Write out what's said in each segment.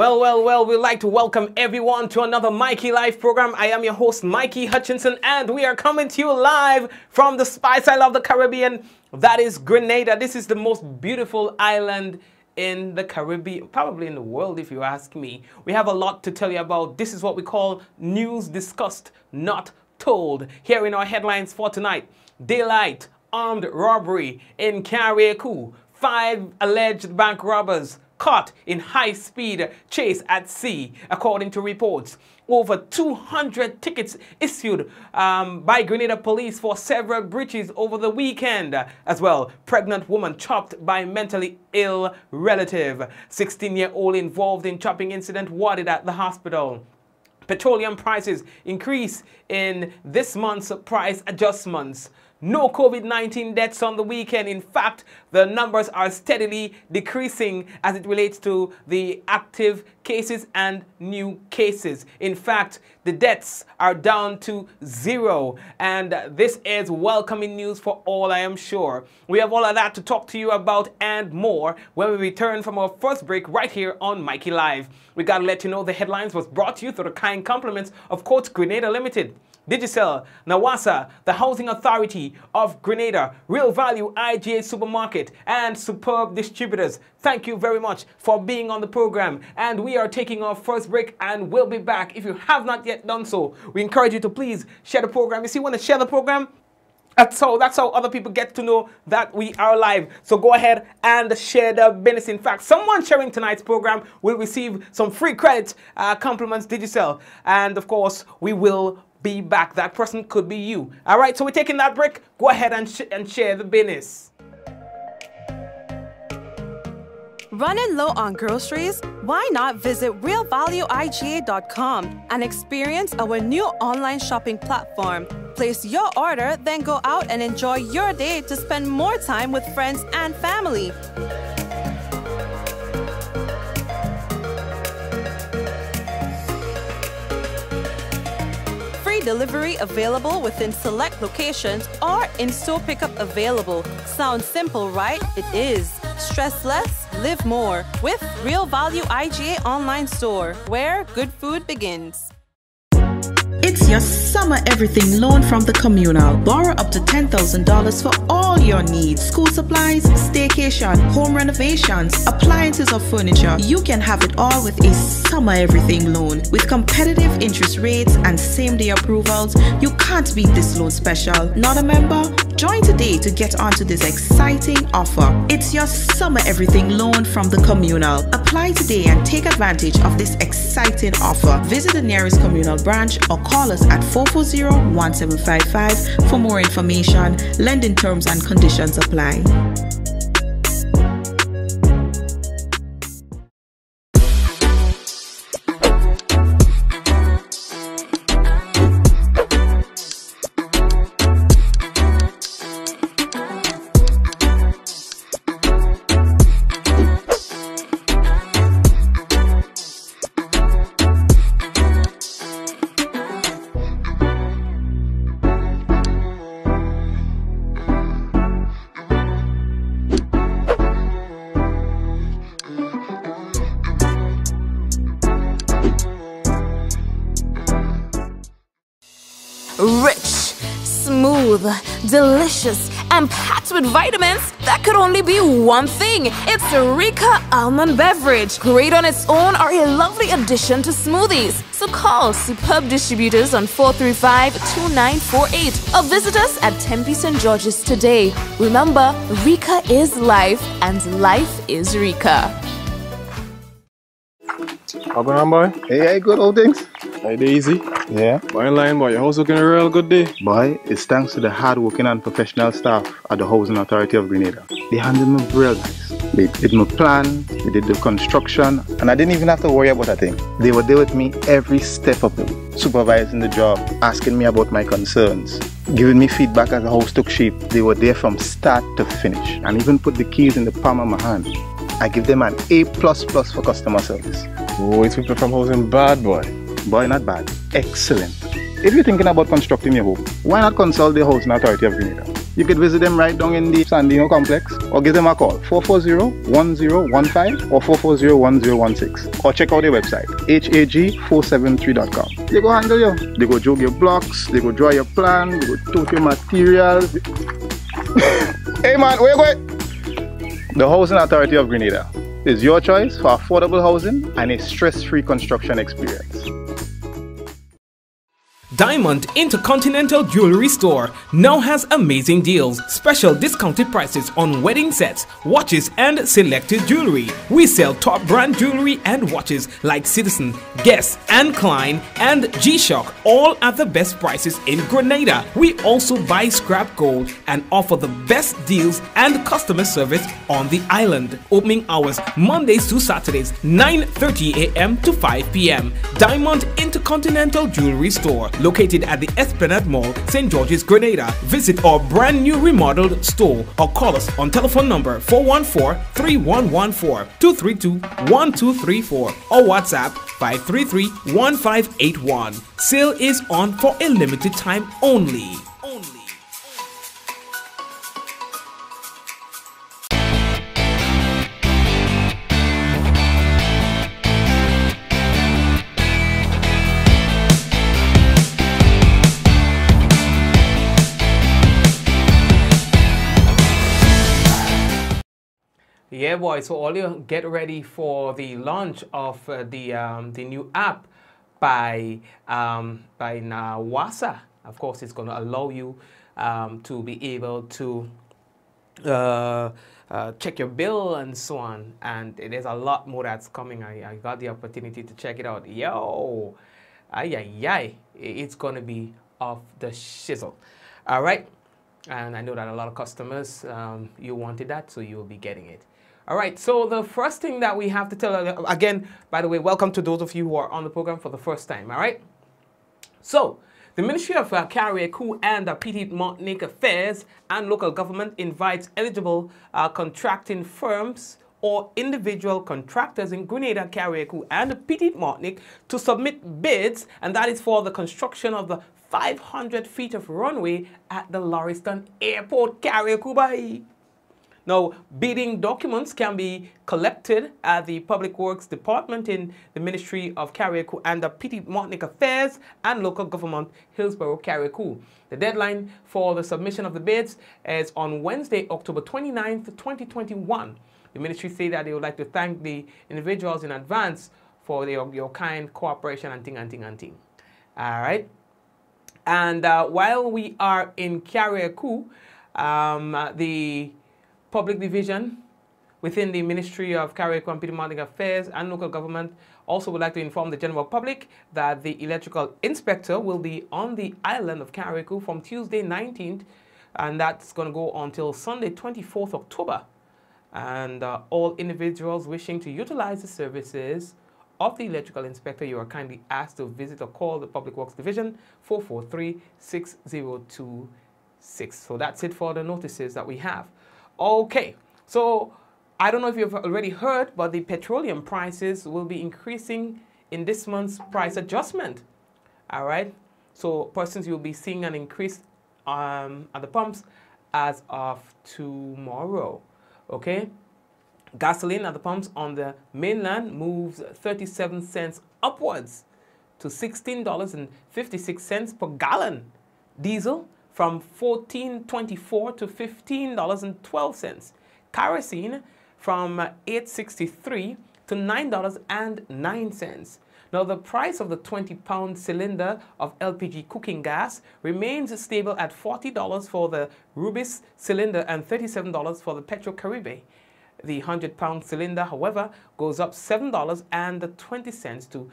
Well, we'd like to welcome everyone to another Mikey Live program. I am your host, Mikey Hutchinson, and we are coming to you live from the Spice Isle of the Caribbean. That is Grenada. This is the most beautiful island in the Caribbean, probably in the world, if you ask me. We have a lot to tell you about. This is what we call news discussed, not told. Here in our headlines for tonight: daylight, armed robbery in Carriacou, 5 alleged bank robbers caught in high-speed chase at sea, according to reports. Over 200 tickets issued by Grenada police for several breaches over the weekend. As well, pregnant woman chopped by mentally ill relative. 16-year-old involved in chopping incident warded at the hospital. Petroleum prices increase in this month's price adjustments. No COVID-19 deaths on the weekend. In fact, the numbers are steadily decreasing as it relates to the active cases and new cases. In fact, the deaths are down to 0. And this is welcoming news for all, I am sure. We have all of that to talk to you about and more when we return from our first break right here on Mikey Live. We got to let you know the headlines was brought to you through the kind compliments of Coach Grenada Limited, Digicel, Nawasa, the Housing Authority of Grenada, Real Value IGA Supermarket, and Superb Distributors. Thank you very much for being on the program. And we are taking our first break and we'll be back. If you have not yet done so, we encourage you to please share the program. You see, when you share the program, that's how other people get to know that we are live. So go ahead and share the business. In fact, someone sharing tonight's program will receive some free credit, compliments, Digicel. And of course, we will be back. That person could be you. All right, so we're taking that break. Go ahead and share the business. Running low on groceries? Why not visit realvalueiga.com and experience our new online shopping platform? Place your order, then go out and enjoy your day to spend more time with friends and family. Delivery available within select locations or in-store pickup available. Sounds simple, right? It is. Stress less, live more with Real Value IGA online store, where good food begins. It's your summer everything loan from the Communal. Borrow up to $10,000 for all your needs. School supplies, staycation, home renovations, appliances or furniture. You can have it all with a summer everything loan. With competitive interest rates and same-day approvals, you can't beat this loan special. Not a member? Join today to get onto this exciting offer. It's your summer everything loan from the Communal. Apply today and take advantage of this exciting offer. Visit the nearest Communal branch or call us at 440-1755 for more information. Lending terms and conditions apply. Rich, smooth, delicious, and packed with vitamins that could only be one thing. It's Rika Almond Beverage. Great on its own or a lovely addition to smoothies. So call Superb Distributors on 435-2948 or visit us at Tempe St. George's today. Remember, Rika is life and life is Rika. How going on, boy? Hey, good old things. Hey, easy. Yeah. Boy, in line, boy. Your house looking a real good day. Boy, it's thanks to the hard-working and professional staff at the Housing Authority of Grenada. They handled me real nice. They did my plan, they did the construction, and I didn't even have to worry about a thing. They were there with me every step of it, supervising the job, asking me about my concerns, giving me feedback as the house took shape. They were there from start to finish, and even put the keys in the palm of my hand. I give them an A++ for customer service. Oh, it's people from housing bad, boy. Boy, not bad. Excellent. If you're thinking about constructing your home, why not consult the Housing Authority of Grenada? You could visit them right down in the Sandino complex or give them a call 440-1015 or 440-1016 or check out their website hag473.com. They go handle you. They go jog your blocks, they go draw your plan, they go tote your materials. Hey man, where you going? The Housing Authority of Grenada is your choice for affordable housing and a stress-free construction experience. Diamond Intercontinental Jewelry Store now has amazing deals, special discounted prices on wedding sets, watches and selected jewelry. We sell top brand jewelry and watches like Citizen, Guess and Klein and G-Shock, all at the best prices in Grenada. We also buy scrap gold and offer the best deals and customer service on the island. Opening hours Mondays to Saturdays 9:30 a.m. to 5 p.m. Diamond Intercontinental Jewelry Store, located at the Esplanade Mall, St. George's, Grenada. Visit our brand new remodeled store or call us on telephone number 414-3114, 232-1234 or WhatsApp 533-1581. Sale is on for a limited time only. Yeah, boy. So all you get ready for the launch of the new app by Nawasa. Of course, it's going to allow you to be able to check your bill and so on. And there's a lot more that's coming. I got the opportunity to check it out. Yo, it's going to be off the shizzle. All right. And I know that a lot of customers, you wanted that, so you'll be getting it. All right, so the first thing that we have to tell, again, by the way, welcome to those of you who are on the program for the first time, all right? So, the Ministry of Carriacou and Petite Martinique Affairs and Local Government invites eligible contracting firms or individual contractors in Grenada, Carriacou, and Petite Martinique to submit bids, and that is for the construction of the 500 feet of runway at the Lauriston Airport, Carriacou Bay. Now, bidding documents can be collected at the Public Works Department in the Ministry of Carriacou and the Petite Martinique Affairs and Local Government, Hillsborough, Carriacou. The deadline for the submission of the bids is on Wednesday, October 29th, 2021. The ministry say that they would like to thank the individuals in advance for your kind cooperation and ting. All right. And while we are in Carriacou, the Public Division within the Ministry of Carriacou and Petite Martinique Affairs and Local Government also would like to inform the general public that the electrical inspector will be on the island of Carriacou from Tuesday 19th, and that's going to go until Sunday 24th October. And all individuals wishing to utilize the services of the electrical inspector, you are kindly asked to visit or call the Public Works Division 443-6026. So that's it for the notices that we have. Okay, so I don't know if you've already heard, but the petroleum prices will be increasing in this month's price adjustment. All right, so persons, you'll be seeing an increase at the pumps as of tomorrow. Okay, gasoline at the pumps on the mainland moves 37 cents upwards to $16.56 per gallon. Diesel from $14.24 to $15.12. Kerosene from $8.63 to $9.09. Now, the price of the 20-pound cylinder of LPG cooking gas remains stable at $40 for the Rubis cylinder and $37 for the Petroleum. The 100-pound cylinder, however, goes up $7.20 to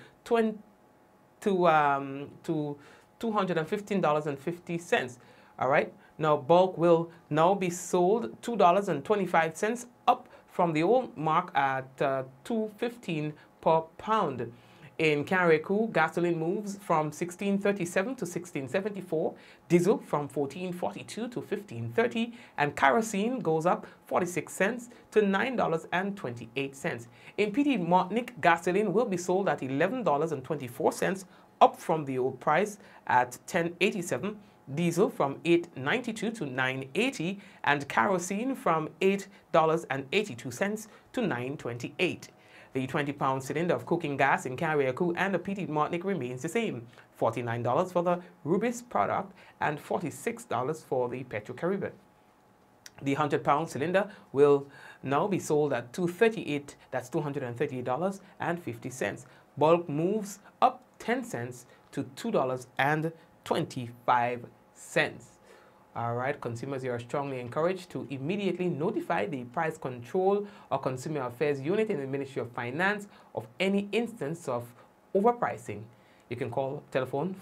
$215.50. All right. Now, bulk will now be sold $2.25, up from the old mark at $2.15 per pound. In Carriacou, gasoline moves from $16.37 to $16.74, diesel from $14.42 to $15.30, and kerosene goes up 46 cents to $9.28. In Petite Martinique, gasoline will be sold at $11.24, up from the old price at $10.87. diesel from $8.92 to $9.80, and kerosene from $8.82 to $9.28. The 20-pound cylinder of cooking gas in Carriacou and the Petit Martinique remains the same, $49 for the Rubis product and $46 for the Petro-Caribbean. The 100-pound cylinder will now be sold at $238, that's $238.50. Bulk moves up 10 cents to $2.25. All right, consumers, you are strongly encouraged to immediately notify the Price Control or Consumer Affairs Unit in the Ministry of Finance of any instance of overpricing. You can call telephone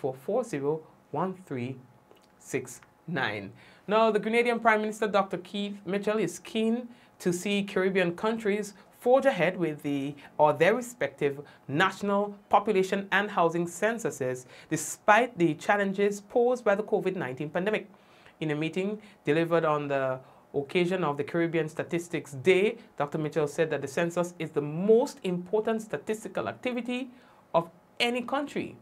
440-1369. Now, the Grenadian Prime Minister, Dr. Keith Mitchell, is keen to see Caribbean countries forge ahead with their respective national population and housing censuses, despite the challenges posed by the COVID-19 pandemic. In a meeting delivered on the occasion of the Caribbean Statistics Day, Dr. Mitchell said that the census is the most important statistical activity of any country.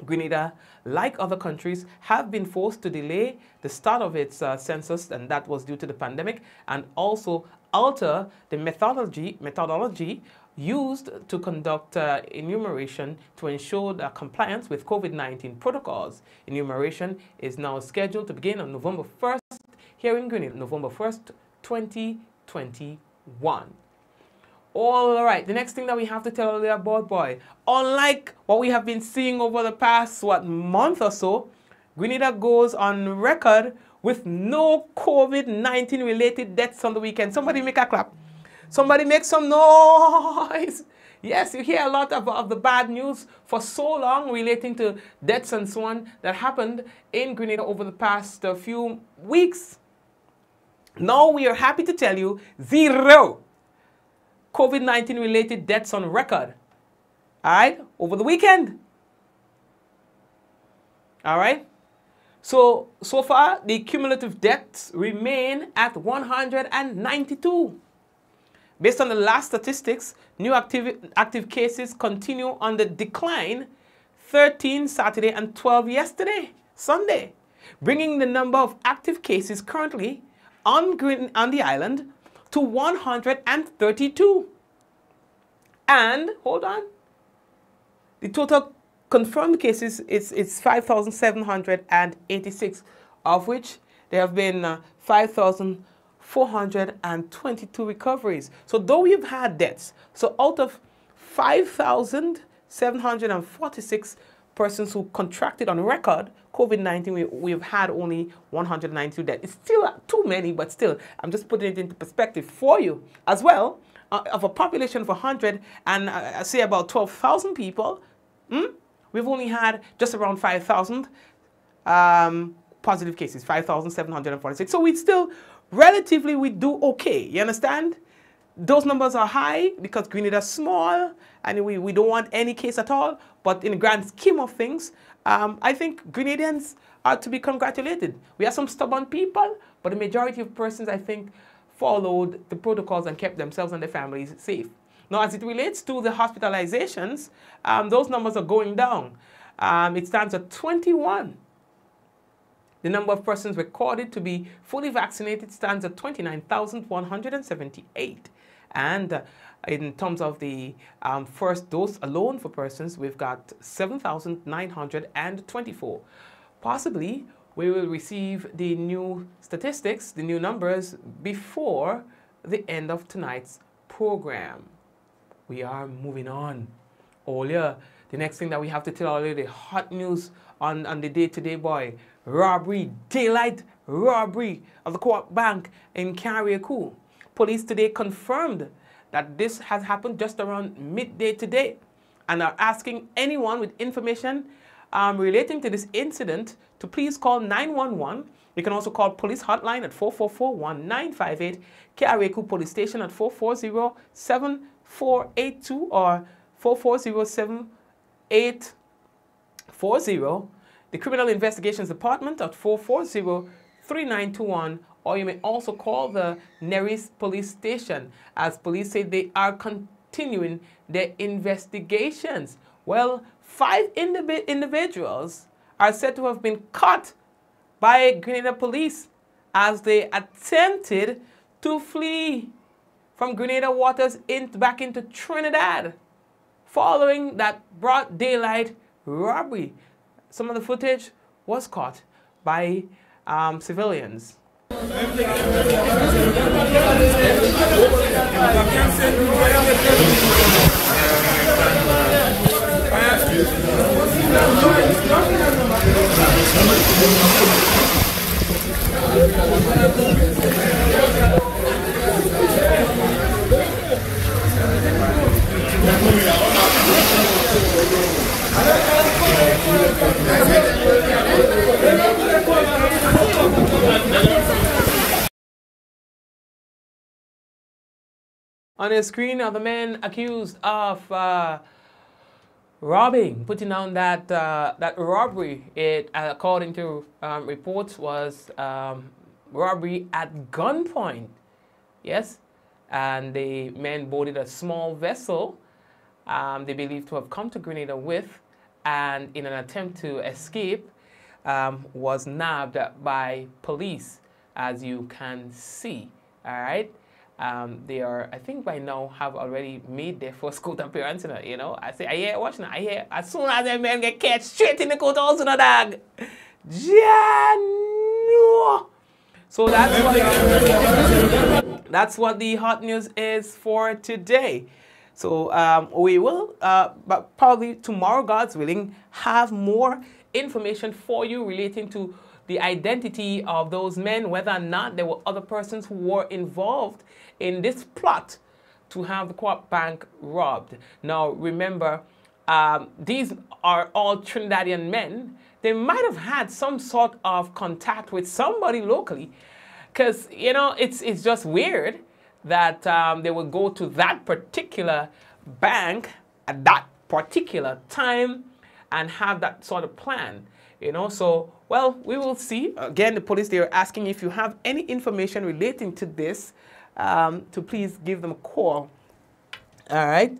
Grenada, like other countries, have been forced to delay the start of its census, and that was due to the pandemic, and also alter the methodology used to conduct enumeration to ensure the compliance with COVID-19 protocols. Enumeration is now scheduled to begin on November 1st here in Grenada, November 1st, 2021. All right, the next thing that we have to tell you about, boy, unlike what we have been seeing over the past, month or so, Grenada goes on record with no COVID-19 related deaths on the weekend. Somebody make a clap. Somebody make some noise. Yes, you hear a lot of the bad news for so long relating to deaths and so on that happened in Grenada over the past few weeks. Now we are happy to tell you 0 COVID-19 related deaths on record. All right, over the weekend. All right. So far, the cumulative deaths remain at 192. Based on the last statistics, new active cases continue on the decline, 13 Saturday and 12 yesterday, Sunday, bringing the number of active cases currently on the island to 132. And, hold on, the total confirmed cases is 5,786, of which there have been 5,422 recoveries. So though we've had deaths, so out of 5,746 persons who contracted on record COVID-19, we've had only 192 deaths. It's still too many, but still, I'm just putting it into perspective for you as well. Of a population of 100 and say about 12,000 people, we've only had just around 5,000 positive cases, 5,746. So we still, relatively, we do okay. You understand? Those numbers are high because Grenada is small and we don't want any case at all. But in the grand scheme of things, I think Grenadians are to be congratulated. We have some stubborn people, but the majority of persons, I think, followed the protocols and kept themselves and their families safe. Now, as it relates to the hospitalizations, those numbers are going down. It stands at 21. The number of persons recorded to be fully vaccinated stands at 29,178. And in terms of the first dose alone for persons, we've got 7,924. Possibly, we will receive the new statistics, the new numbers, before the end of tonight's program. We are moving on. The next thing that we have to tell all you, the hot news on the day-to-day, boy. Robbery, daylight robbery of the Co-op Bank in Carriacou. Police today confirmed that this has happened just around midday today and are asking anyone with information relating to this incident to please call 911. You can also call police hotline at 444-1958, Carriacou Police Station at 440-7482 or 440-7840, the Criminal Investigations Department at 440-3921, or you may also call the Neris Police Station, as police say they are continuing their investigations. Well, 5 individuals are said to have been caught by Grenada police as they attempted to flee from Grenada waters back into Trinidad following that broad daylight robbery. Some of the footage was caught by civilians. On the screen are the men accused of robbing, putting down that robbery. It, according to reports, was robbery at gunpoint. Yes, and the men boarded a small vessel they believed to have come to Grenada with, and in an attempt to escape, was nabbed by police, as you can see. All right. They are, I think by now, have already made their first court appearance, you know. I hear, watch now, I hear, as soon as them men get catch straight in the courthouse, dog. No. So that's what the hot news is for today. So we will, but probably tomorrow, God's willing, have more information for you relating to the identity of those men, whether or not there were other persons who were involved in this plot to have the Co-op Bank robbed. Now, remember, these are all Trinidadian men. They might have had some sort of contact with somebody locally, because, you know, it's just weird that they would go to that particular bank at that particular time and have that sort of plan, you know. So, well, we will see. Again, the police, they are asking if you have any information relating to this, to please give them a call. All right.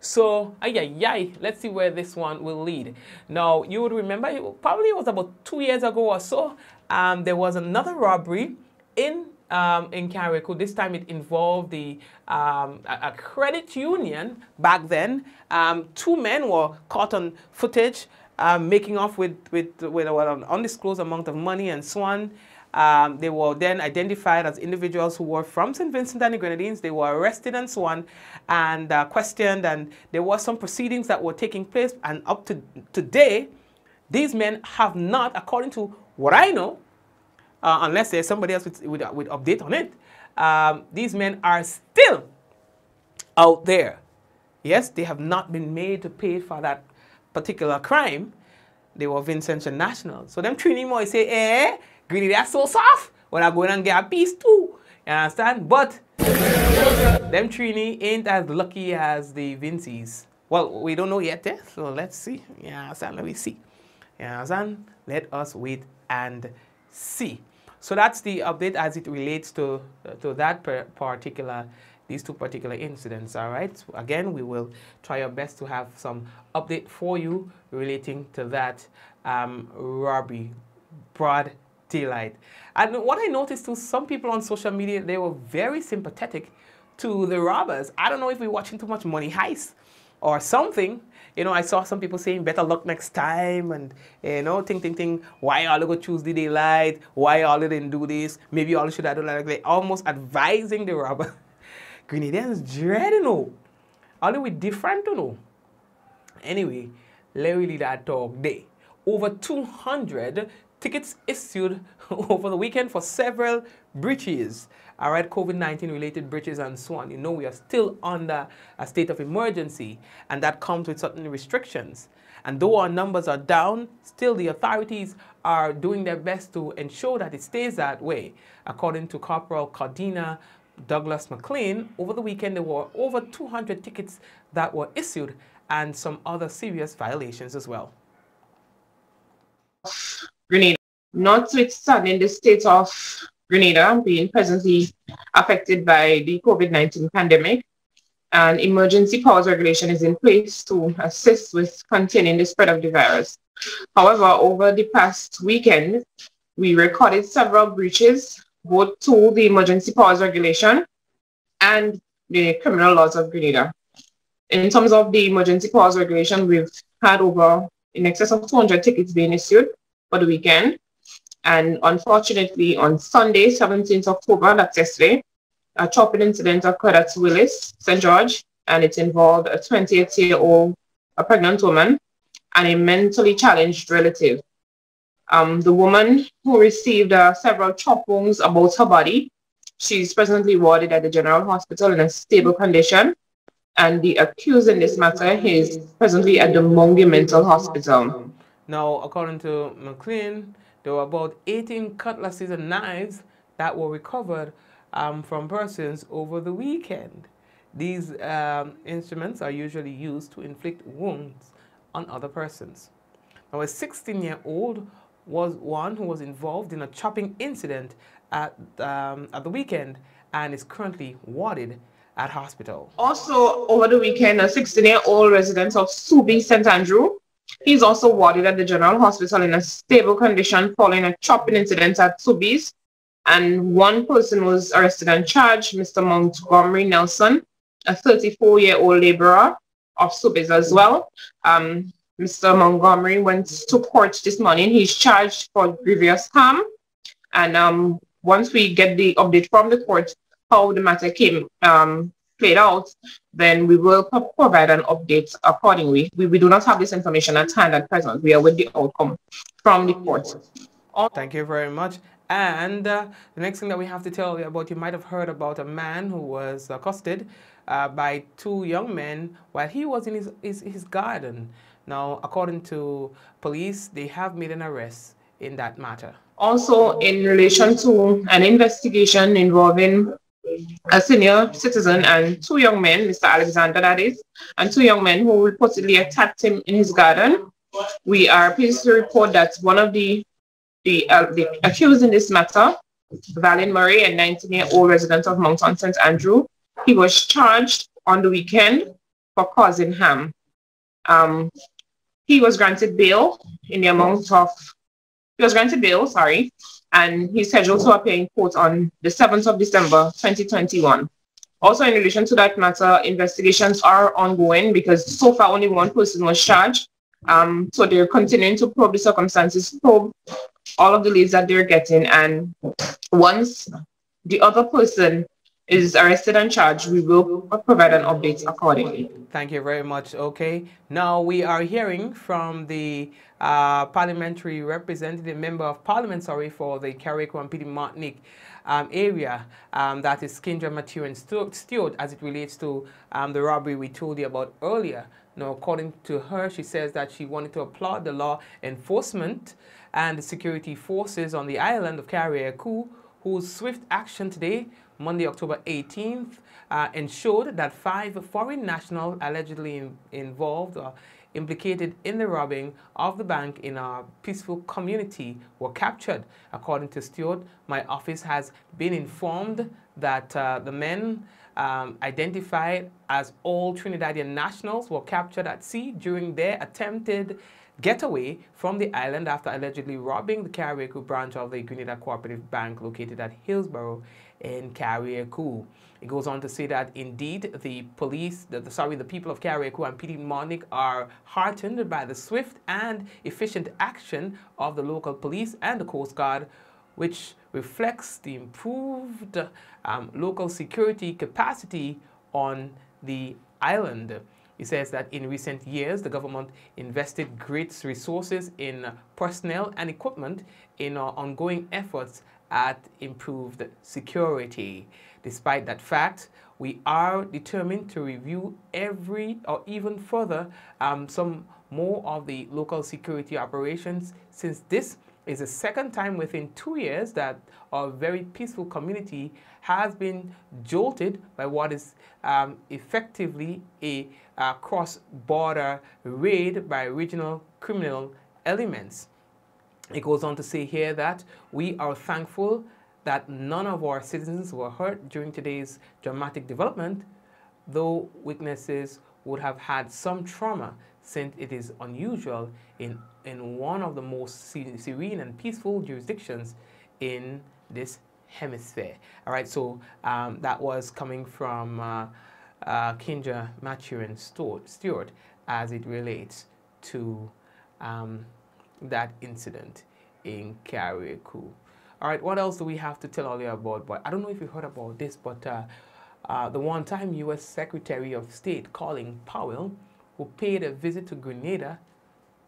So, let's see where this one will lead. Now, you would remember, probably it was about 2 years ago or so, there was another robbery in Carriacou. This time it involved the a credit union back then. Two men were caught on footage making off with an undisclosed amount of money and so on. They were then identified as individuals who were from St. Vincent and the Grenadines. They were arrested and so on, and questioned, and there were some proceedings that were taking place. And up to today, these men have not, according to what I know, unless there's somebody else with update on it, these men are still out there. Yes, they have not been made to pay for that particular crime. They were Vincentian nationals. So them Trini Moy say, Greedy, that's so soft. Well, I go and get a piece too. You understand? But them Trini ain't as lucky as the Vincies. Well, we don't know yet, so let's see. You understand? Let me see. You understand? Let us wait and see. So that's the update as it relates to that these two particular incidents. All right. So again, we will try our best to have some update for you relating to that robbery, broad daylight. And what I noticed too, some people on social media, they were very sympathetic to the robbers. I don't know if we're watching too much Money Heist or something. You know, I saw some people saying better luck next time, and, you know, think, why all go choose the daylight? Why all didn't do this? Maybe all should have done like they almost advising the robber. Grenadians dread, you know. All we different, you know. Anyway, let me leave that talk day. Over 200 tickets issued over the weekend for several breaches. All right, COVID-19 related breaches and so on. You know, we are still under a state of emergency, and that comes with certain restrictions. And though our numbers are down, still the authorities are doing their best to ensure that it stays that way. According to Corporal Cardina Douglas McLean, over the weekend there were over 200 tickets that were issued and some other serious violations as well. Grenada, notwithstanding the state of Grenada being presently affected by the COVID-19 pandemic, an emergency powers regulation is in place to assist with containing the spread of the virus. However, over the past weekend, we recorded several breaches, both to the emergency powers regulation and the criminal laws of Grenada. In terms of the emergency powers regulation, we've had over in excess of 200 tickets being issued for the weekend. And unfortunately, on Sunday, 17th October, that's yesterday, a chopping incident occurred at Willis, St. George, and it involved a 28-year-old, a pregnant woman, and a mentally challenged relative. The woman who received several chop wounds about her body, she's presently warded at the General Hospital in a stable condition, and the accused in this matter is presently at the Mongi Mental Hospital. Now, according to McLean, there were about 18 cutlasses and knives that were recovered from persons over the weekend. These instruments are usually used to inflict wounds on other persons. Now, a 16-year-old was one who was involved in a chopping incident at the weekend and is currently warded at hospital. Also, over the weekend, a 16-year-old resident of Subi, St. Andrew, he's also warded at the General Hospital in a stable condition following a chopping incident at Subi's. And one person was arrested and charged, Mr. Montgomery Nelson, a 34-year-old laborer of Subi's as well. Mr. Montgomery went to court this morning. He's charged for grievous harm. And once we get the update from the court, how the matter came played out, then we will provide an update accordingly. We do not have this information at hand at present. We are with the outcome from the court. Thank you very much. And the next thing that we have to tell you about, you might have heard about a man who was accosted by two young men while he was in his garden. Now, according to police, they have made an arrest in that matter. Also, in relation to an investigation involving a senior citizen and two young men, Mr. Alexander that is, and two young men who reportedly attacked him in his garden, we are pleased to report that one of the accused in this matter, Valen Murray, a 19-year-old resident of Mountain St. Andrew, he was charged on the weekend for causing harm. He was granted bail in the amount of, and he's scheduled to appear in court on the 7th of December, 2021. Also, in relation to that matter, investigations are ongoing because so far only one person was charged. So they're continuing to probe the circumstances, probe all of the leads that they're getting, and once the other person is arrested and charged, we will provide an update accordingly. Thank you very much. Okay, now we are hearing from the parliamentary representative, member of parliament, for the Carriacou and Petite Martinique area, that is Kendra Matthew Stewart, as it relates to the robbery we told you about earlier. Now, according to her, she says that she wanted to applaud the law enforcement and the security forces on the island of Carriacou, whose swift action today, Monday, October 18th, ensured that 5 foreign nationals allegedly involved or implicated in the robbing of the bank in a peaceful community were captured. According to Stewart, my office has been informed that the men identified as all Trinidadian nationals were captured at sea during their attempted getaway from the island after allegedly robbing the Carriacou branch of the Grenada Cooperative Bank located at Hillsborough in Carriacou. It goes on to say that indeed the people of Carriacou and Petite Martinique are heartened by the swift and efficient action of the local police and the Coast Guard, which reflects the improved local security capacity on the island. He says that in recent years, the government invested great resources in personnel and equipment in our ongoing efforts at improved security. Despite that fact, we are determined to review even further some more of the local security operations, since this is the second time within 2 years that our very peaceful community has been jolted by what is effectively a cross-border raid by regional criminal elements. It goes on to say here that we are thankful that none of our citizens were hurt during today's dramatic development, though witnesses would have had some trauma since it is unusual in one of the most serene and peaceful jurisdictions in this hemisphere. All right, so that was coming from Kinja Maturin Stewart as it relates to that incident in Carriacou. All right, what else do we have to tell all you about? But I don't know if you heard about this, but the one-time U.S. Secretary of State Colin Powell, who paid a visit to Grenada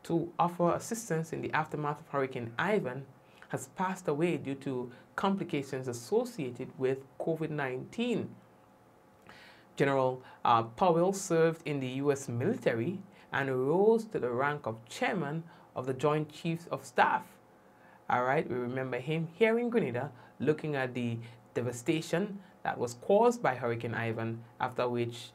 to offer assistance in the aftermath of Hurricane Ivan, has passed away due to complications associated with COVID-19. General Powell served in the U.S. military and rose to the rank of chairman of the Joint Chiefs of Staff. All right, we remember him here in Grenada looking at the devastation that was caused by Hurricane Ivan, after which,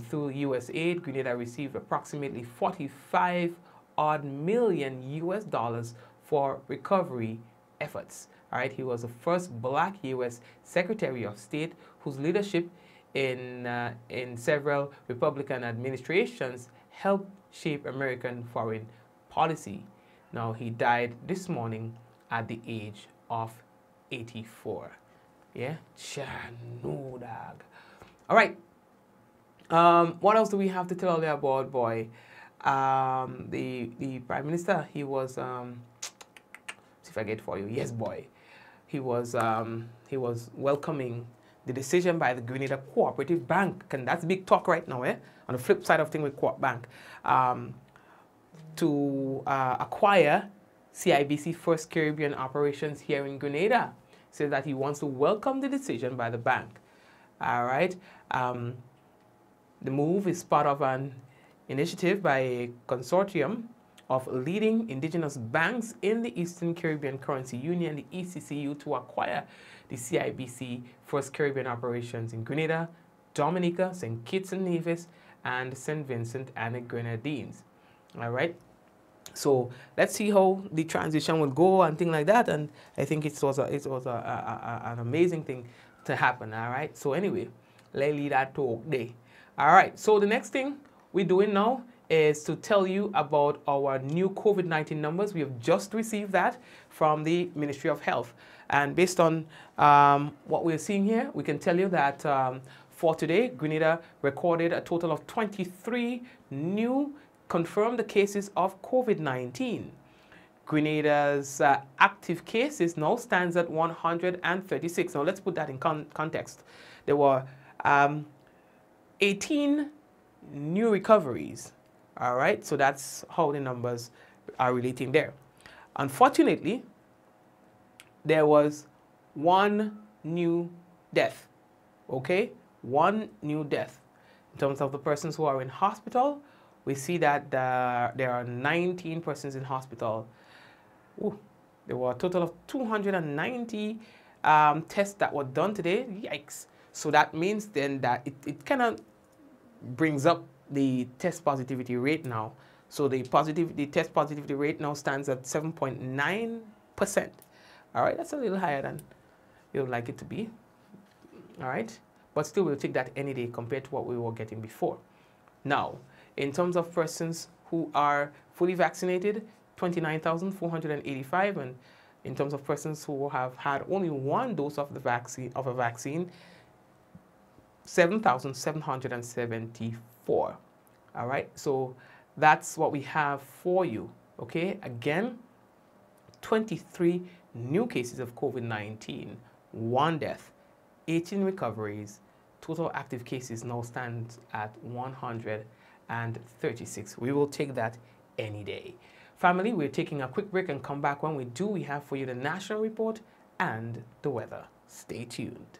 through U.S. aid, Grenada received approximately 45 odd million US dollars for recovery efforts. All right, he was the first black U.S. Secretary of State whose leadership in several Republican administrations helped shape American foreign policy. Now, he died this morning at the age of 84. Yeah, no dog. All right. What else do we have to tell you about, boy? The Prime Minister, he was see if I get for you. Yes, boy. He was welcoming the decision by the Grenada Cooperative Bank, and that's big talk right now, eh? On the flip side of things with Coop Bank, to acquire CIBC First Caribbean operations here in Grenada. Says that he wants to welcome the decision by the bank. All right. The move is part of an initiative by a consortium of leading indigenous banks in the Eastern Caribbean Currency Union, the ECCU, to acquire the CIBC First Caribbean operations in Grenada, Dominica, St. Kitts and Nevis, and St. Vincent and the Grenadines. All right. So let's see how the transition will go and things like that. And I think it was an amazing thing to happen. All right. So anyway, let's leave that talk there. All right. So the next thing we're doing now is to tell you about our new COVID-19 numbers. We have just received that from the Ministry of Health. And based on what we're seeing here, we can tell you that for today, Grenada recorded a total of 23 new confirmed cases of COVID-19. Grenada's active cases now stands at 136. Now let's put that in context. There were 18 new recoveries. All right, so that's how the numbers are relating there. Unfortunately, there was one new death. Okay, one new death. In terms of the persons who are in hospital, we see that there are 19 persons in hospital. Ooh, there were a total of 290 tests that were done today. Yikes. So that means then that it kind of brings up the test positivity rate now. So the test positivity rate now stands at 7.9%. All right, that's a little higher than you would like it to be. All right, but still we'll take that any day compared to what we were getting before. Now, in terms of persons who are fully vaccinated, 29,485, and in terms of persons who have had only one dose of the vaccine, 7,774. All right, so that's what we have for you. Okay, again, 23 new cases of COVID-19, one death, 18 recoveries. Total active cases now stands at 136. We will take that any day. Family, we're taking a quick break and come back. When we do, we have for you the national report and the weather. Stay tuned.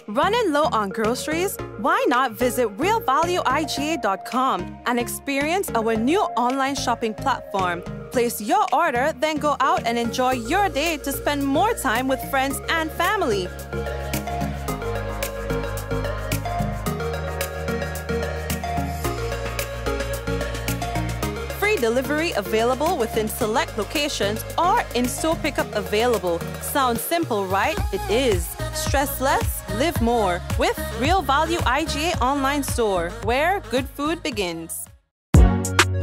Running low on groceries? Why not visit realvalueiga.com and experience our new online shopping platform? Place your order, then go out and enjoy your day to spend more time with friends and family. Free delivery available within select locations or in-store pickup available. Sounds simple, right? It is. Stress less, live more with Real Value IGA online store, where good food begins.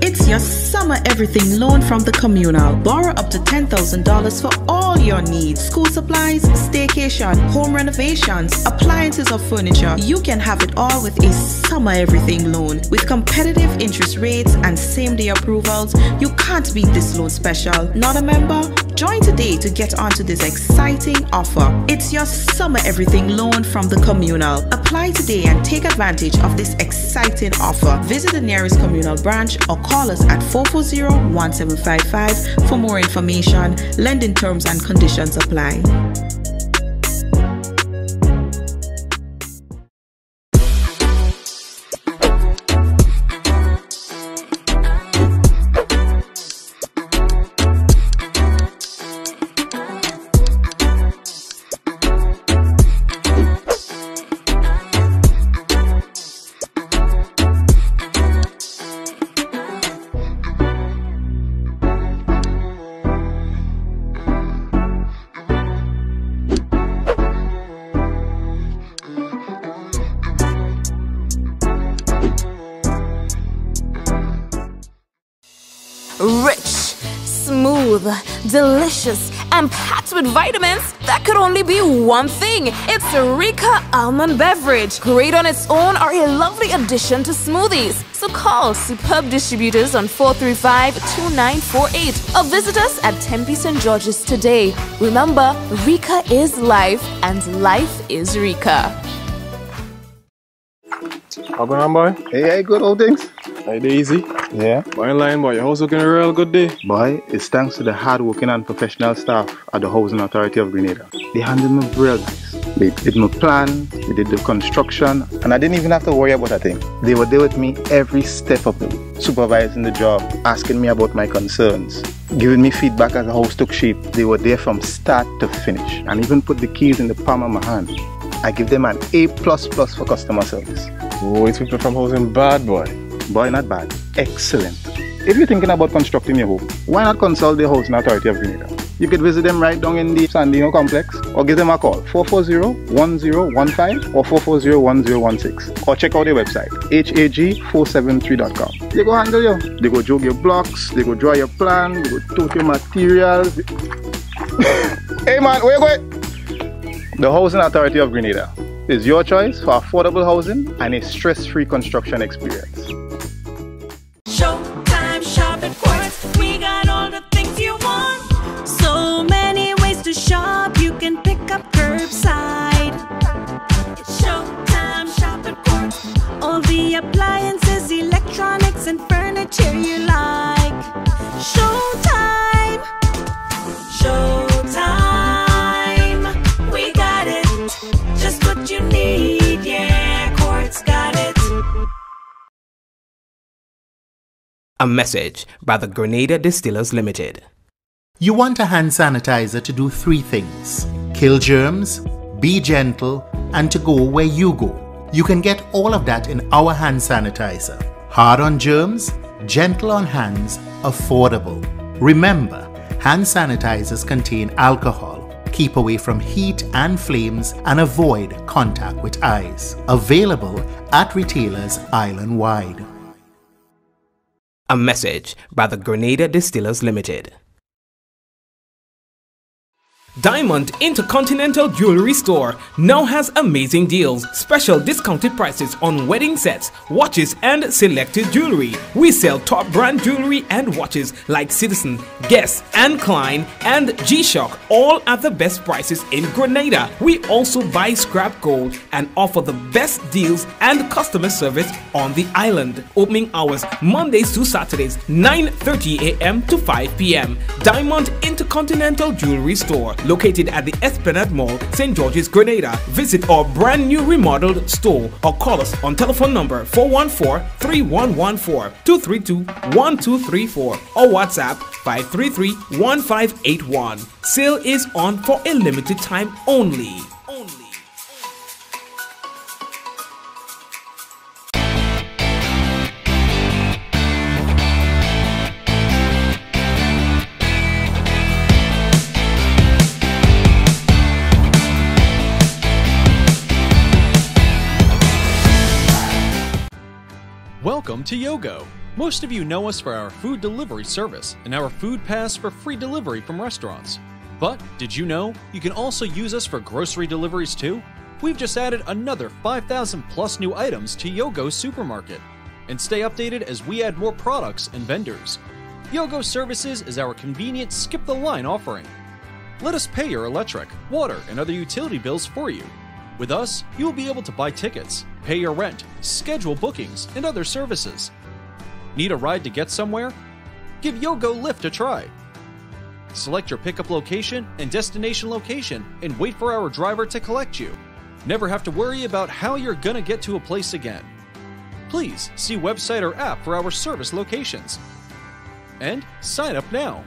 It's your summer everything loan from the communal. Borrow up to $10,000 for all your needs. School supplies, staycation, home renovations, appliances or furniture. You can have it all with a summer everything loan. With competitive interest rates and same-day approvals, you can't beat this loan special. Not a member? Join today to get onto this exciting offer. It's your summer everything loan from the communal. Apply today and take advantage of this exciting offer. Visit the nearest communal branch or call us at 440-1755 for more information. Lending terms and conditions apply. Rich, smooth, delicious, and packed with vitamins that could only be one thing. It's Rika Almond Beverage. Great on its own or a lovely addition to smoothies. So call superb distributors on 435-2948 or visit us at Tempe St. George's today. Remember, Rika is life and life is Rika. How going on, boy? Hey, good old things. Hey, easy. Yeah. Boy, in line, boy. Your house looking a real good day. Boy, it's thanks to the hard-working and professional staff at the Housing Authority of Grenada. They handled me real nice. They did my plan, we did the construction, and I didn't even have to worry about a thing. They were there with me every step of the way, supervising the job, asking me about my concerns, giving me feedback as the house took shape. They were there from start to finish, and even put the keys in the palm of my hand. I give them an A++ for customer service. Boys, people from housing bad, boy. Boy, not bad. Excellent. If you're thinking about constructing your home, why not consult the Housing Authority of Grenada? You could visit them right down in the Sandino complex or give them a call 440-1015 or 440-1016 or check out their website hag473.com. They go handle you. They go jog your blocks, they go draw your plan, they go tote your materials. Hey man, where you going? The Housing Authority of Grenada is your choice for affordable housing and a stress-free construction experience. Showtime shop at Quartz. We got all the things you want. So many ways to shop. You can pick up curbside. It's showtime shop at Quartz. All the appliances, electronics, and furniture you like. Showtime. Showtime. We got it. Just what you need. Yeah, Quartz got it. A message by the Grenada Distillers Limited. You want a hand sanitizer to do 3 things: kill germs, be gentle, and to go where you go. You can get all of that in our hand sanitizer. Hard on germs, gentle on hands, affordable. Remember, hand sanitizers contain alcohol. Keep away from heat and flames and avoid contact with eyes. Available at retailers island-wide. A message by the Grenada Distillers Limited. Diamond Intercontinental Jewelry Store now has amazing deals, special discounted prices on wedding sets, watches and selected jewelry. We sell top brand jewelry and watches like Citizen, Guess and Klein and G-Shock, all at the best prices in Grenada. We also buy scrap gold and offer the best deals and customer service on the island. Opening hours Mondays to Saturdays 9:30 a.m. to 5 p.m. Diamond Intercontinental Jewelry Store, located at the Esplanade Mall, St. George's, Grenada. Visit our brand new remodeled store or call us on telephone number 414-3114, 232-1234 or WhatsApp 533-1581. Sale is on for a limited time only. Yogo. Most of you know us for our food delivery service and our food pass for free delivery from restaurants. But did you know you can also use us for grocery deliveries too? We've just added another 5,000 plus new items to Yogo's supermarket. And stay updated as we add more products and vendors. Yogo Services is our convenient skip-the-line offering. Let us pay your electric, water, and other utility bills for you. With us, you will be able to buy tickets, pay your rent, schedule bookings, and other services. Need a ride to get somewhere? Give Yogo Lyft a try. Select your pickup location and destination location and wait for our driver to collect you. Never have to worry about how you're gonna get to a place again. Please see website or app for our service locations. And sign up now.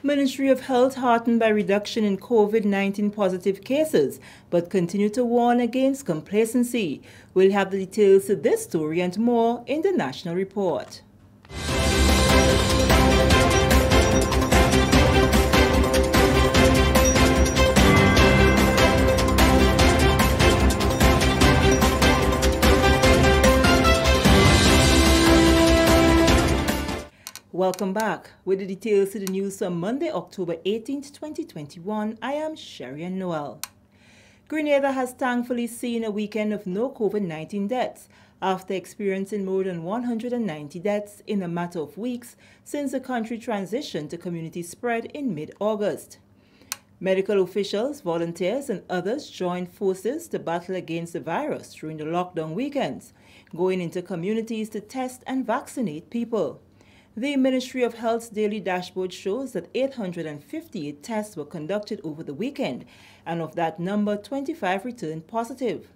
Ministry of Health heartened by reduction in COVID-19 positive cases, but continue to warn against complacency. We'll have the details to this story and more in the National Report. Welcome back. With the details to the news for Monday, October 18th, 2021, I am Sherian Noel. Grenada has thankfully seen a weekend of no COVID-19 deaths after experiencing more than 190 deaths in a matter of weeks since the country transitioned to community spread in mid-August. Medical officials, volunteers, and others joined forces to battle against the virus during the lockdown weekends, going into communities to test and vaccinate people. The Ministry of Health's daily dashboard shows that 858 tests were conducted over the weekend, and of that number, 25 returned positive.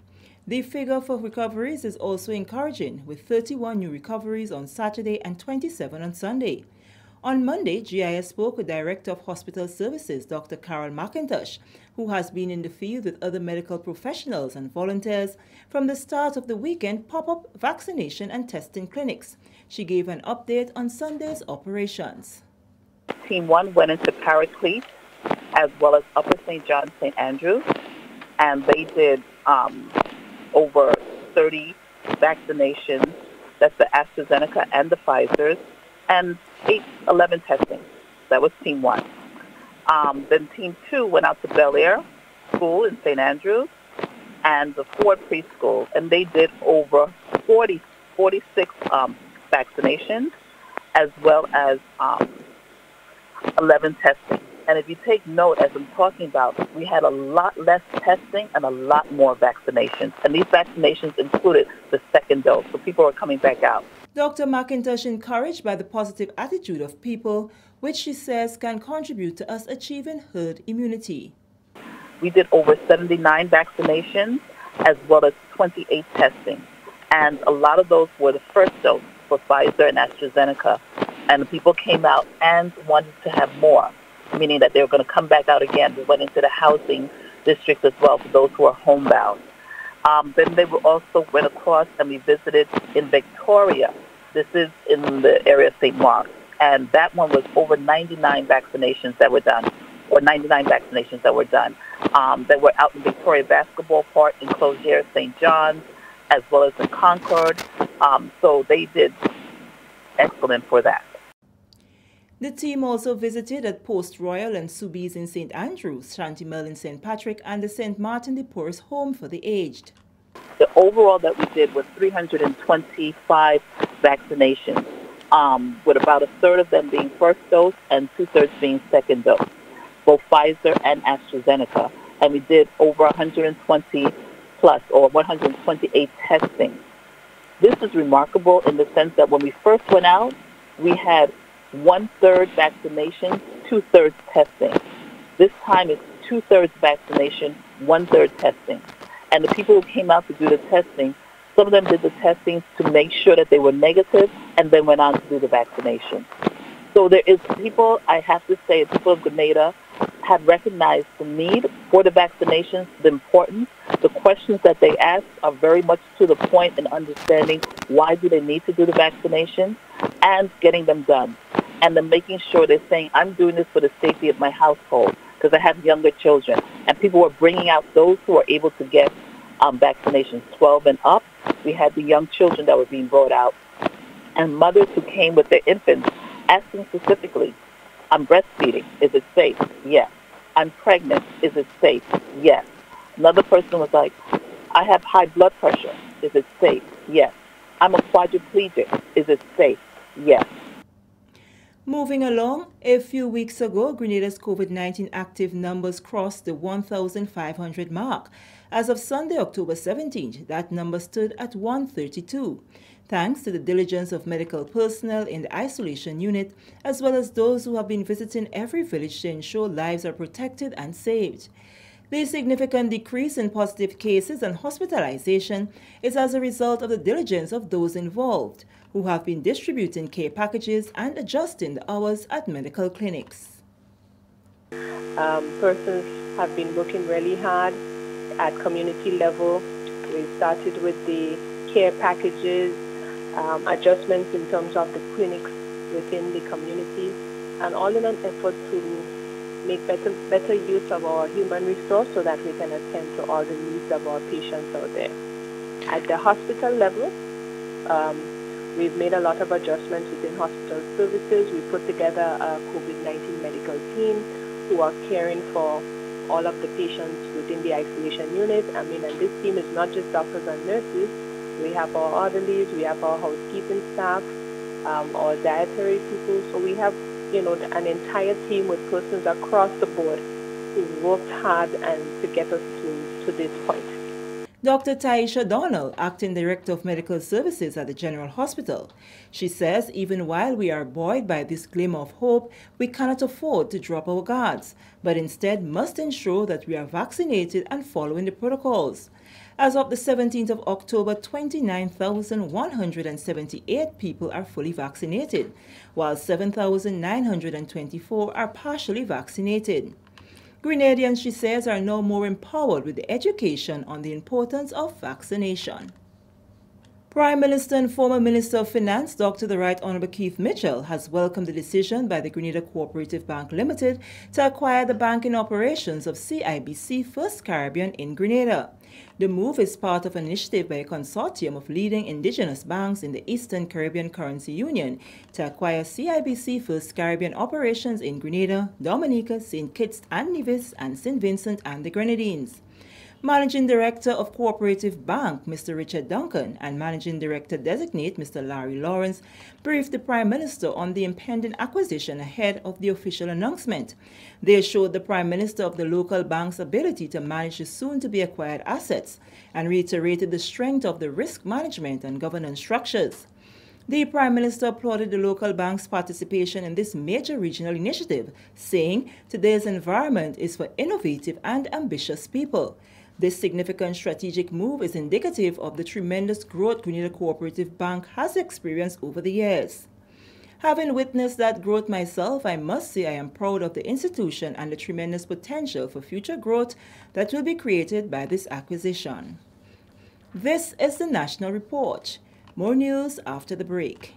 The figure for recoveries is also encouraging, with 31 new recoveries on Saturday and 27 on Sunday. On Monday, GIS spoke with Director of Hospital Services, Dr. Carol McIntosh, who has been in the field with other medical professionals and volunteers from the start of the weekend pop-up vaccination and testing clinics. She gave an update on Sunday's operations. Team 1 went into Carriacou as well as Upper St. John, St. Andrews, and they did over 30 vaccinations. That's the AstraZeneca and the Pfizer's, and 11 testing. That was Team 1. Then Team 2 went out to Bel Air School in St. Andrews and the Ford Preschool, and they did over 46 vaccinations as well as 11 testing. And if you take note, as I'm talking about, we had a lot less testing and a lot more vaccinations. And these vaccinations included the second dose, so people are coming back out. Dr. McIntosh encouraged by the positive attitude of people, which she says can contribute to us achieving herd immunity. We did over 79 vaccinations as well as 28 testing. And a lot of those were the first dose for Pfizer and AstraZeneca. And the people came out and wanted to have more, meaning that they were going to come back out again. We went into the housing district as well for those who are homebound. Then they also went across and we visited in Victoria. This is in the area of St. Mark. And that one was over 99 vaccinations that were done, or 99 vaccinations that were done. That were out in Victoria Basketball Park, in Closier, St. John's, as well as in Concord. So they did excellent for that. The team also visited at Post Royal and Subies in St. Andrews, Shantimel in St. Patrick, and the St. Martin de Porres Home for the Aged. The overall that we did was 325 vaccinations, with about a third of them being first dose and two-thirds being second dose, both Pfizer and AstraZeneca. And we did over 120 plus, or 128 testing. This is remarkable in the sense that when we first went out, we had 1/3 vaccination, 2/3 testing. This time it's 2/3 vaccination, 1/3 testing. And the people who came out to do the testing, some of them did the testing to make sure that they were negative and then went on to do the vaccination. So there is people, I have to say, people of Grenada have recognized the need for the vaccinations, the importance. The questions that they ask are very much to the point in understanding why do they need to do the vaccination and getting them done. And then making sure they're saying, I'm doing this for the safety of my household because I have younger children. And people were bringing out those who are able to get vaccinations 12 and up. We had the young children that were being brought out. And mothers who came with their infants asking specifically, I'm breastfeeding. Is it safe? Yes. I'm pregnant. Is it safe? Yes. Another person was like, I have high blood pressure. Is it safe? Yes. I'm a quadriplegic. Is it safe? Yes. Moving along, a few weeks ago, Grenada's COVID-19 active numbers crossed the 1,500 mark. As of Sunday, October 17th, that number stood at 132. Thanks to the diligence of medical personnel in the isolation unit, as well as those who have been visiting every village to ensure lives are protected and saved. The significant decrease in positive cases and hospitalization is as a result of the diligence of those involved, who have been distributing care packages and adjusting the hours at medical clinics. Persons have been working really hard at community level. We started with the care packages, adjustments in terms of the clinics within the community, and all in an effort to make better use of our human resource so that we can attend to all the needs of our patients out there. At the hospital level, we've made a lot of adjustments within hospital services. We put together a COVID-19 medical team who are caring for all of the patients within the isolation unit. And this team is not just doctors and nurses. We have our orderlies, we have our housekeeping staff, our dietary people. So we have, an entire team with persons across the board who worked hard and to get us to this point. Dr. Taisha Donnell, Acting Director of Medical Services at the General Hospital. She says even while we are buoyed by this glimmer of hope, we cannot afford to drop our guards, but instead must ensure that we are vaccinated and following the protocols. As of the 17th of October, 29,178 people are fully vaccinated, while 7,924 are partially vaccinated. Grenadians, she says, are now more empowered with the education on the importance of vaccination. Prime Minister and former Minister of Finance, Dr. the Right Honourable Keith Mitchell, has welcomed the decision by the Grenada Cooperative Bank Limited to acquire the banking operations of CIBC First Caribbean in Grenada. The move is part of an initiative by a consortium of leading indigenous banks in the Eastern Caribbean Currency Union to acquire CIBC First Caribbean operations in Grenada, Dominica, St. Kitts and Nevis, and St. Vincent and the Grenadines. Managing Director of Cooperative Bank, Mr. Richard Duncan, and Managing Director-designate, Mr. Larry Lawrence, briefed the Prime Minister on the impending acquisition ahead of the official announcement. They assured the Prime Minister of the local bank's ability to manage the soon-to-be-acquired assets and reiterated the strength of the risk management and governance structures. The Prime Minister applauded the local bank's participation in this major regional initiative, saying today's environment is for innovative and ambitious people. This significant strategic move is indicative of the tremendous growth Grenada Cooperative Bank has experienced over the years. Having witnessed that growth myself, I must say I am proud of the institution and the tremendous potential for future growth that will be created by this acquisition. This is the National Report. More news after the break.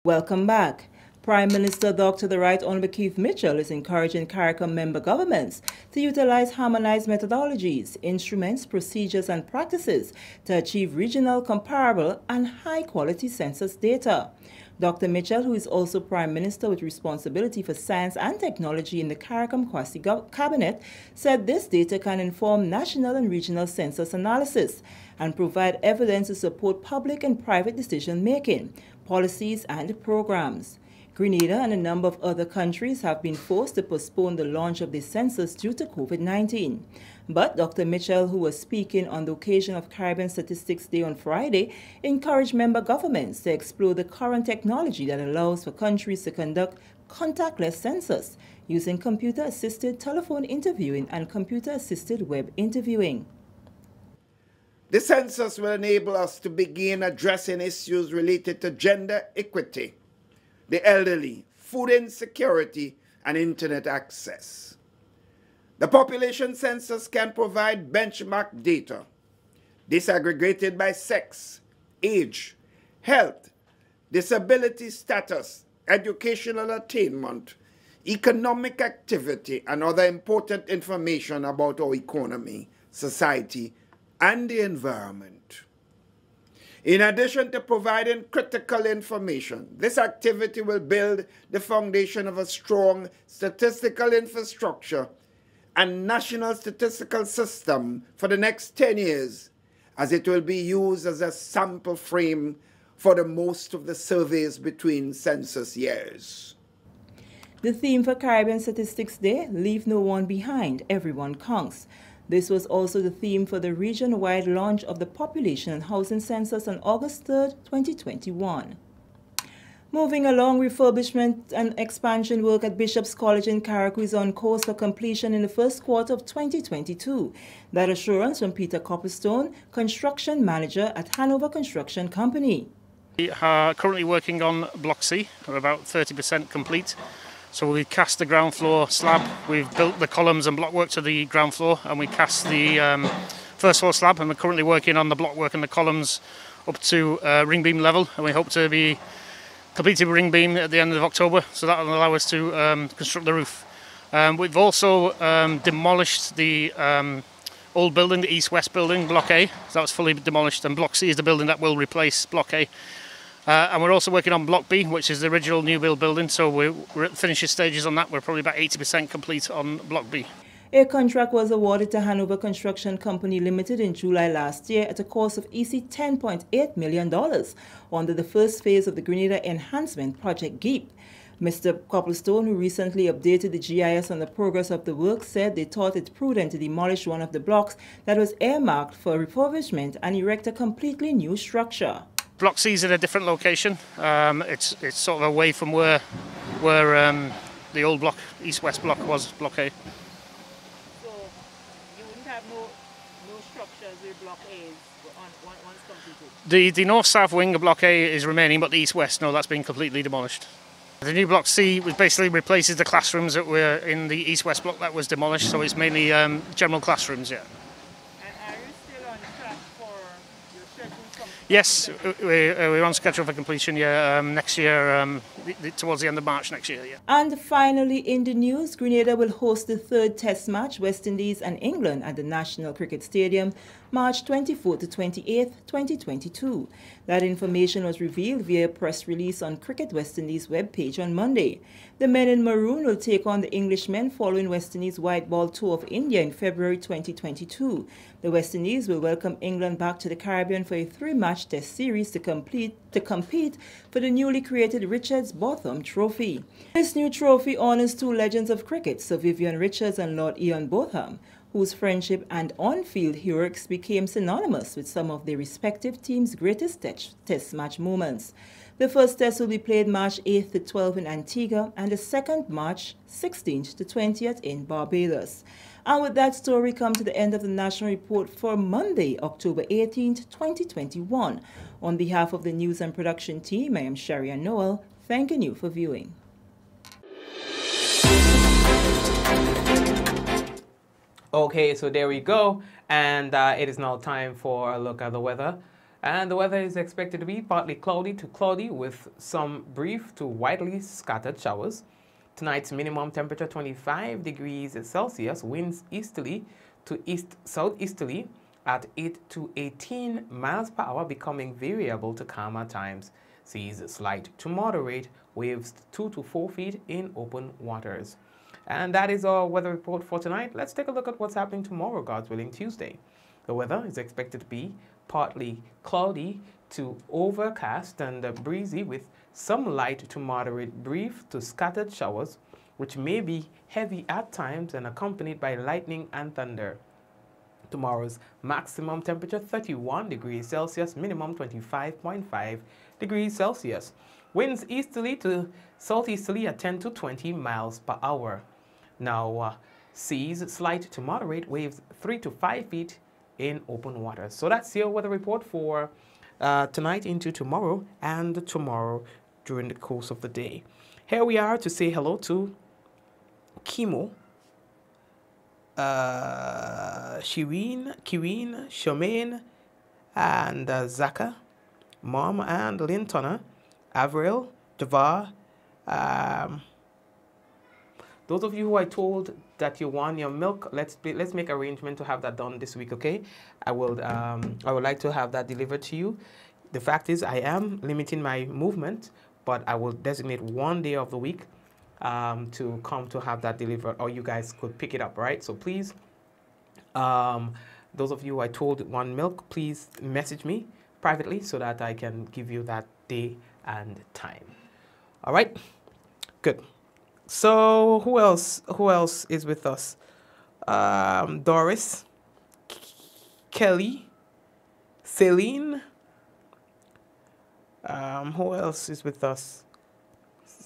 Welcome back. Prime Minister Dr. The Right Honorable Keith Mitchell is encouraging Carriacou member governments to utilize harmonized methodologies, instruments, procedures, and practices to achieve regional, comparable, and high-quality census data. Dr. Mitchell, who is also Prime Minister with responsibility for science and technology in the Carriacou Kwasi Cabinet, said this data can inform national and regional census analysis and provide evidence to support public and private decision-making, policies, and programs. Grenada and a number of other countries have been forced to postpone the launch of the census due to COVID-19. But Dr. Mitchell, who was speaking on the occasion of Caribbean Statistics Day on Friday, encouraged member governments to explore the current technology that allows for countries to conduct contactless census using computer-assisted telephone interviewing and computer-assisted web interviewing. The census will enable us to begin addressing issues related to gender equity, the elderly, food insecurity, and internet access. The population census can provide benchmark data, disaggregated by sex, age, health, disability status, educational attainment, economic activity, and other important information about our economy, society, and the environment. In addition to providing critical information, this activity will build the foundation of a strong statistical infrastructure and national statistical system for the next 10 years, as it will be used as a sample frame for the most of the surveys between census years. The theme for Caribbean Statistics Day, Leave No One Behind, Everyone Counts. This was also the theme for the region-wide launch of the Population and Housing Census on August 3, 2021. Moving along, refurbishment and expansion work at Bishop's College in Carriacou is on course for completion in the first quarter of 2022. That assurance from Peter Copperstone, construction manager at Hanover Construction Company. We are currently working on Block C. We're about 30% complete. So we cast the ground floor slab, we've built the columns and blockwork to the ground floor, and we cast the first floor slab, and we're currently working on the blockwork and the columns up to ring beam level, and we hope to be completed ring beam at the end of October, so that will allow us to construct the roof. We've also demolished the old building, the east-west building, Block A, so that was fully demolished, and Block C is the building that will replace Block A. And we're also working on Block B, which is the original new build building, so we're at the finishing stages on that. We're probably about 80% complete on Block B. A contract was awarded to Hanover Construction Company Limited in July last year at a cost of $10.8 million under the first phase of the Grenada Enhancement Project GEEP. Mr. Copplestone, who recently updated the GIS on the progress of the work, said they thought it prudent to demolish one of the blocks that was earmarked for refurbishment and erect a completely new structure. Block C is in a different location. It's sort of away from where the old block, east-west block, was Block A. So you wouldn't have no structures with Block A once completed? The north-south wing of Block A is remaining, but the east-west, no, that's been completely demolished. The new Block C basically replaces the classrooms that were in the east-west block that was demolished, so it's mainly general classrooms, yeah. Yes, we're on schedule for completion, yeah, next year, towards the end of March next year, yeah. And finally, in the news, Grenada will host the third Test match, West Indies and England, at the National Cricket Stadium, March 24 to 28, 2022. That information was revealed via a press release on Cricket West Indies webpage on Monday. The men in maroon will take on the Englishmen following West Indies' white ball tour of India in February 2022. The West Indies will welcome England back to the Caribbean for a three-match test series to compete for the newly created Richards Botham Trophy. This new trophy honors two legends of cricket, Sir Vivian Richards and Lord Ian Botham, whose friendship and on-field heroics became synonymous with some of their respective teams' greatest test match moments. The first test will be played March 8th to 12th in Antigua and the second March 16th to 20th in Barbados. And with that story, come to the end of the National Report for Monday, October 18th, 2021. On behalf of the news and production team, I am Sharia Noel, thanking you for viewing. Okay, so there we go, and it is now time for a look at the weather. And the weather is expected to be partly cloudy to cloudy with some brief to widely scattered showers. Tonight's minimum temperature 25 degrees Celsius, winds easterly to east-southeasterly at 8 to 18 miles per hour, becoming variable to calm at times. Seas slight to moderate, waves 2 to 4 feet in open waters. And that is our weather report for tonight. Let's take a look at what's happening tomorrow, God's willing, Tuesday. The weather is expected to be partly cloudy to overcast and breezy with some light to moderate brief to scattered showers, which may be heavy at times and accompanied by lightning and thunder. Tomorrow's maximum temperature 31 degrees Celsius, minimum 25.5 degrees Celsius. Winds easterly to southeasterly at 10 to 20 miles per hour. Now, seas slight to moderate, waves 3 to 5 feet in open water. So that's your weather report for tonight into tomorrow and tomorrow during the course of the day. Here we are to say hello to Kimo, Shireen, Shamaine, and Zaka, Mom and Lynn Turner, Avril, Javar. Those of you who I told that you want your milk, let's make arrangement to have that done this week, okay? I would like to have that delivered to you. The fact is, I am limiting my movement, but I will designate one day of the week to come to have that delivered, or you guys could pick it up, right? So please, those of you who I told want milk, please message me privately so that I can give you that day and time. All right, good. So who else is with us? Doris, Kelly, Celine. Who else is with us?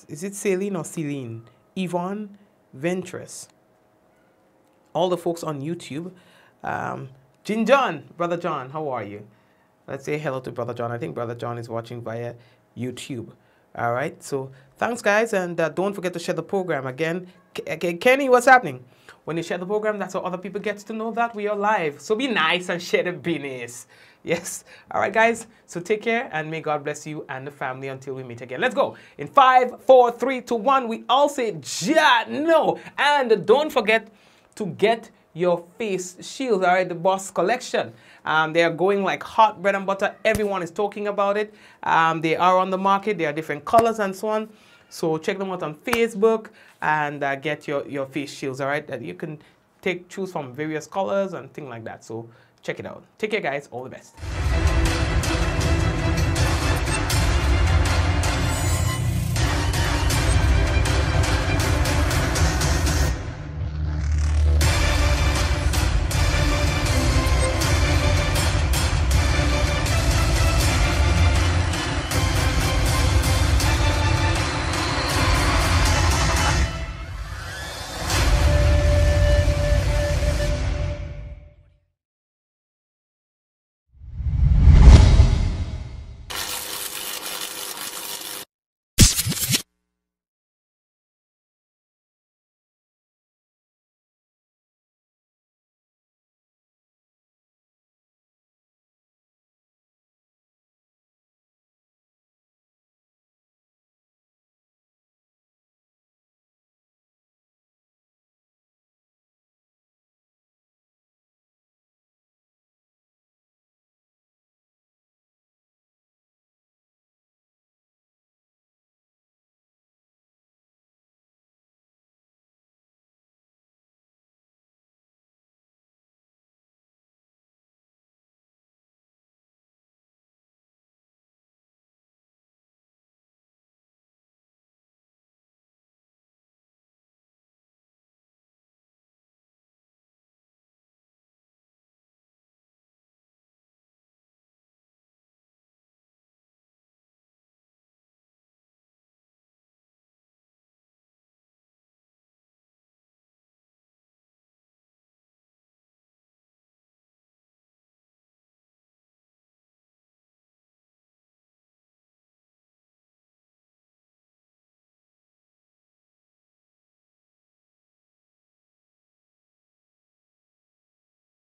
Is it Celine or Celine? Yvonne, Ventress. All the folks on YouTube. Jin John, Brother John, how are you? Let's say hello to Brother John. I think Brother John is watching via YouTube. All right, so thanks, guys, and don't forget to share the program. Again, Kenny, what's happening? When you share the program, that's how other people get to know that we are live. So be nice and share the business. Yes. All right, guys, so take care, and may God bless you and the family until we meet again. Let's go. In 5, 4, 3, 2, 1, we all say, ja, no. And don't forget to get your face shields, all right, the Boss collection. They are going like hot bread and butter. Everyone is talking about it. They are on the market. They are different colors and so on. So check them out on Facebook and get your face shields, all right? That you can choose from various colors and things like that. So check it out. Take care, guys. All the best.